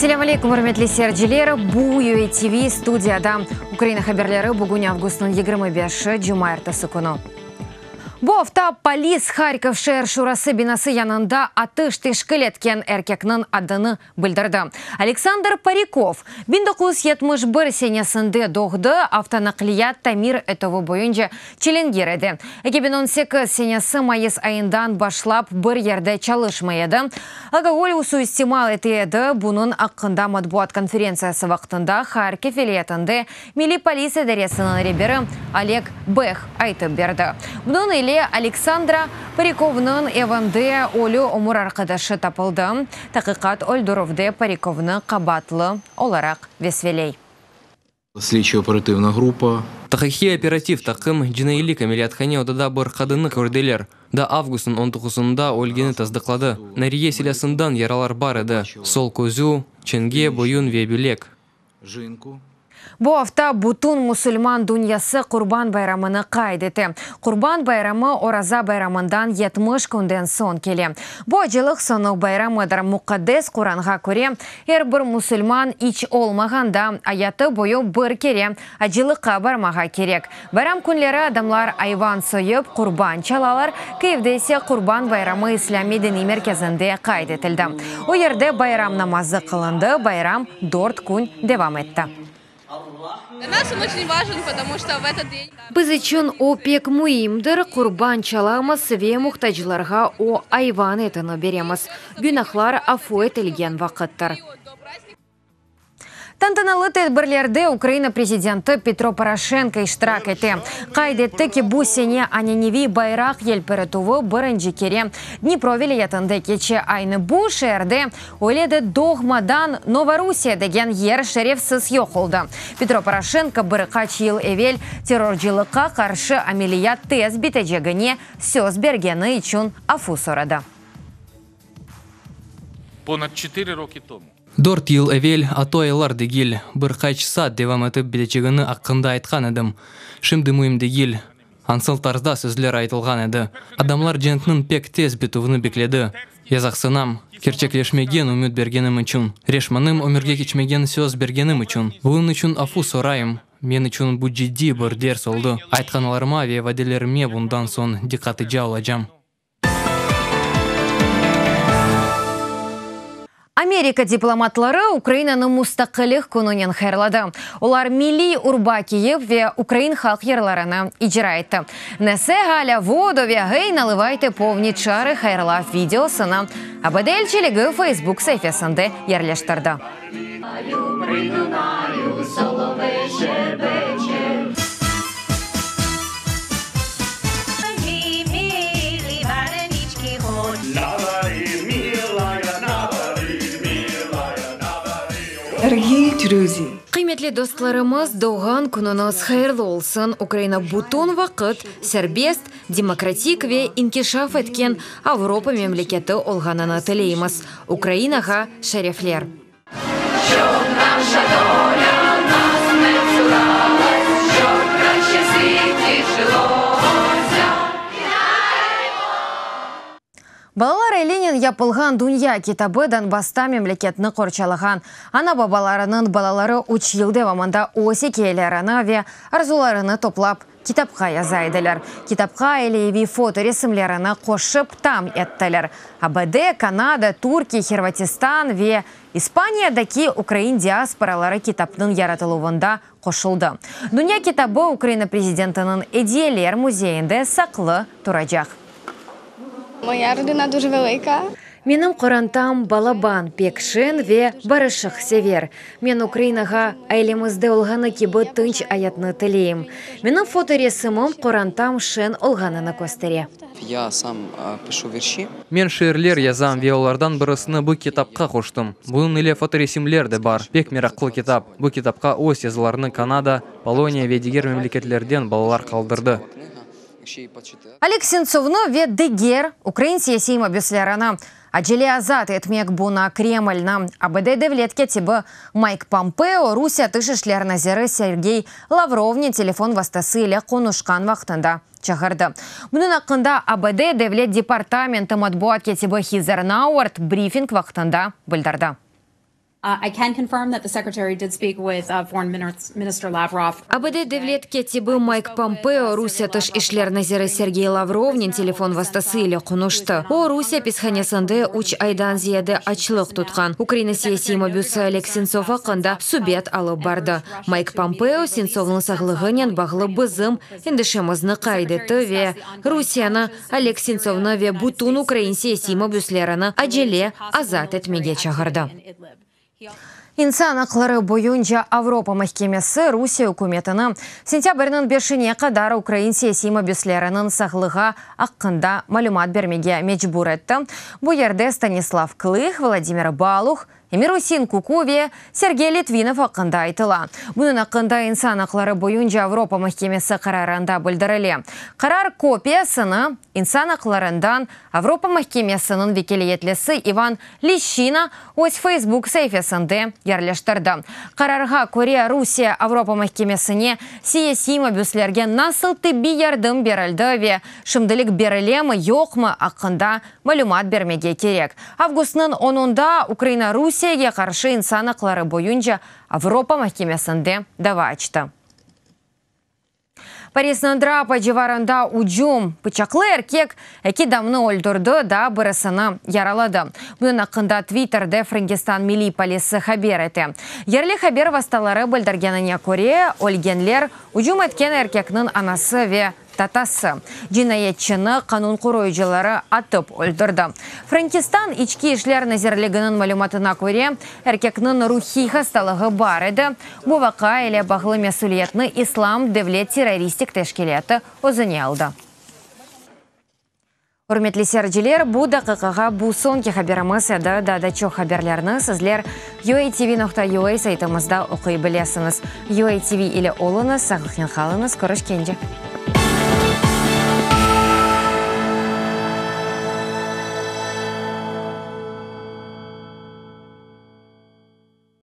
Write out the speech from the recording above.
Ассаляму алейкум, хурматлы серджилер. Бу ЮАТВ студияда. Украина хаберлері бүгін августның 25-ші жұма ертесі күні. Бу авта полис Харьков шәһәр шурасы бинасы янында атыш тешкел еткән эркекнең адыны белдерде. Александр Париков 1971 сенәсендә doğды, автонақлият Тамир этовы буенча Челенгер иде. 2018 сенәсе майыс айындан башлап бер ярдә чалышмый иде. Алкоголь суистемал итә, буның хакында матбуат конференциясы вакытында Харьков вилаятында милли полиция идарәсенең рәбире Олег Бех айтып берде. Буның ile Александра Париковның эванде олю омур аркадашы тапылды. Тақиқат өлдіровде Париковны қабатлы оларақ весвелей. Слідчо-оперативна група. Тахихи оператив тақым жинайлик әмелиятхане одада бір қадыны көрделер. Да августын 19-ында өлгені таздықлады. Нәрие селясындан яралар бар еді. Сол көзу, ченге, бойын вебілек. Жинку. Бу авта бутун мусульман дуньясы Курбан байрамыны кайдеті. Курбан байрамы Ораза байрамындан 70 күнден сон келе. Бу жылық соны байрамыдар муқаддес Құранға көре, бір мусульман ич олмағанда аяты бойы бір кере, ажылыққа бармаға керек. Байрам күнлері адамлар айван сойып, Курбан чалалар, кейвдесе Курбан байрамы ислами діни мерkezінде кайдетілді. О ерде байрам намазы қылынды, байрам 4 күн девам етті. Для нас он очень важен, потому что в этот день... Біз үшін опек муимдір, Курбан чаламыз ве мұқтажыларға о айван етіні береміз. Günahlar афу етілген вақыттыр. Тантаналы тәдбірлерде Украина президенті Петро Порошенко иштирак етті. Қайдетті ки бу сене аненеви байрақ елперетуы бірінші кере Днепро вилаятында кече айны бу шерде ойледі догмадан Новорусия деген ер шерефсіз йоқылды. Петро Порошенко бір қач ел евел террорчылыққа қаршы амелият тез бітежегіне сөз бергені үшін афу сорады. Понад 4 роки тому. 4 ел әвел ато айлар дегел, бір қайч сат девам етіп білечегіні аққында айтқан едім. Шымды мұйым дегел, ансыл тарзда сөзлер айтылған еді. Адамлар жентінің пек тез бітуыны бекледі. Язақсынам, керчеклешмеген үміт бергенім үшін. Решманым өмірге кечмеген сөз бергенім үшін. Бұлын үшін афу сорайым. Мен үшін бұ жидди бір дерс олды. Айтқанларыма ве ваделеріме бұндан сон дикаты жауладжам. Америка дипломатлары Украинаның мустақилық күнінен хайырлады. Олар милли урба киев ве Украин халық ерларына ижра етті. Несе галя воду ве гей наливайте повні чары хайырлав видеосына АБД елшілігі Facebook сайфасында ерлештірді. Кыйметлі достарымыз, доған күніңіз хайырлы олсын. Украина бутон вақыт, сәрбест, демократик ве инкишаф еткен Авропа мемлекеті олғанына тілейміз. Украинаға шәрефлер. Балалар Ленин япылған дүния китабы Донбасста мемлекетні қорчалыған. Ана бабаларының балалары 3 ел девамында оси кейлеріні ве арзуларыны топлап китапқа язайдылар. Китапқа әлеви фото ресімлеріні қошып там еттілер. АБД, Канада, Туркия, Херватистан ве Испаниядаки Украин диаспоралары китапның яратылуында қошылды. Дүния китабы Украина президентінің идеялер музейінде сақлы тұрacak. Моя родина дуже велика. Менің қорантам балабан пекшен ве барышық север. Мен Украинаға айлемізді олғаны кебі тынч аятны тілейім. Менің фоторесімім қорантам шен олғанына көстере. Я сам пишу вірші. Мен ширлер язам ве олардан бірісіні бұл китапқа қоштым. Бұның иле фоторесімлер де бар. Пек мерақлы китап. Бұл китапқа ос языларыны Канада, Полония ве дегер мемлекетлерден балалар қалдырды. Олег Сенцовны ве дегер Украин сесейм обеслерана. Аджеле азат етмек буна Кремльна. АБД девлетке тибі Майк Помпео, Русия тышышлер назеры Сергей Лавровне телефон вастасы иле конушкан вақтында чағырды. Бұның ақында АБД девлет департаменті матбуат кетібі Хизер Науарт брифинг вақтында білдірді. I can confirm that the Secretary did speak with Foreign Minister Lavrov. АБД девлет кетибы Майк Помпео, Русия тыш ишлер назиры Сергей Лавровнин телефон вастасы или кунушты. О Русия писханесанды уч айдан зияды ачлық туткан. Украина сессии мобюсы Олег Сенцов ақында субет алып барды. Майк Помпео Сенцовның сағлығынен бағлы бызым ендішемізні қайды төве. Русияны Олег Сенцовны ве бутун Украин сессии мобюслеріні аджеле азат етмеге чағырды. Инсан ақлары бойынша Авропа махкемесі Русия үкіметінің сентябрьнің 5-не қадар Украин сессии мобюслерінің сақлыға аққында малюмат бермеге мечбур етті. Бұл ерде Станислав Клых, Владимир Балух, Эмирусин Кукуве, Сергей Литвинов ақында айтыла. Бұның ақында инсан ақлары бойынша Авропа махкемесі қарарында білдірілі. Қарар копиясыны инсан ақларындан Авропа махкемесінің векелеетлесі Иван Лещина өз Facebook сейфесінде ерлештірді. Қарарға Корея Русия Авропа махкемесіне сессии мобюслерге насыл тибби ярдым берілді ве шымдылық берілемі жоқмы ақында малюмат бермеге керек. Августның 10-да Украина Русияге қаршы инсан ақлары бойынша Авропа махкемесінде дава açtı. Парисның драпа жеварында уджум пычаклы еркек әкі дамны өлдірді да бірісіні яралады. Бұның ақында Твиттерде Франкистан милли полисы хабер еті. Ерлі хабер васталары білдіргеніне көре, өлгенлер уджум еткен еркекнің анасы ве татасы. Жинаятчыны қанун қоройжылары атып өлдірді. Франкистан ички ішлер назерлігінің малюматына көре, әркекнің рухи хасталығы бар еді. Бұл вақа әлі бағылы месулиетні ислам девлет террористик тәшкелеті өзіне алды. Үрметлі серджилер, бұл дақиқаға бұл сонки хаберіміз еді да чоқ хаберлеріні сізлер UATV.ua сайтымызда оқи білесіңіз. UATV или олыңыз, сағылқен қалыңыз, көріш кенде.